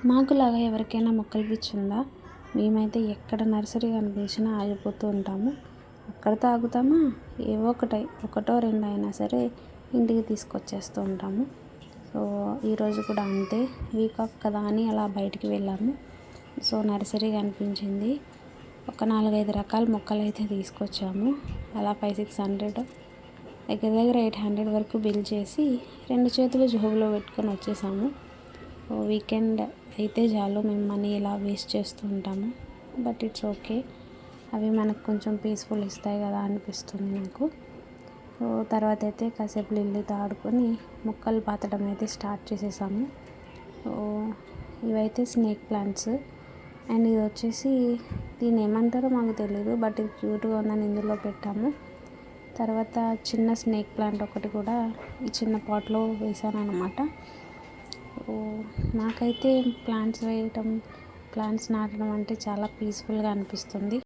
మాకులాగా ఎవరికైనా మొక్కలు పిచ్చి ఉందా? మేమైతే ఎక్కడ నర్సరీ కనిపించినా ఆగిపోతూ ఉంటాము. అక్కడితో ఆగుతామా, ఏవో ఒకటో రెండో అయినా సరే ఇంటికి తీసుకొచ్చేస్తూ ఉంటాము. సో ఈరోజు కూడా అంతే, వీక్ ఆఫ్ కదా అని అలా బయటికి వెళ్ళాము. సో నర్సరీ కనిపించింది, ఒక 4-5 రకాల మొక్కలు అయితే తీసుకొచ్చాము. అలా 500-600 దగ్గర దగ్గర 800 వరకు బిల్ చేసి 2 చేతులు జోబులో పెట్టుకొని వచ్చేసాము. వీకెండ్ అయితే చాలు, మేము మనీ ఇలా వేస్ట్ చేస్తూ ఉంటాము. బట్ ఇట్స్ ఓకే, అవి మనకు కొంచెం పీస్ఫుల్ ఇస్తాయి కదా అనిపిస్తుంది నాకు. సో తర్వాత అయితే కాసేపు లిల్లీతో ఆడుకొని మొక్కలు పాతడం అయితే స్టార్ట్ చేసేసాము. సో ఇవైతే స్నేక్ ప్లాంట్స్, అండ్ ఇది వచ్చేసి దీన్ని ఏమంటారో మాకు తెలియదు, బట్ ఇది క్యూట్గా ఉందని ఇందులో పెట్టాము. తర్వాత చిన్న స్నేక్ ప్లాంట్ ఒకటి కూడా ఈ చిన్న పాట్లో వేసాను అనమాట. నాకైతే ప్లాంట్స్ నాటడం అంటే చాలా పీస్ఫుల్గా అనిపిస్తుంది.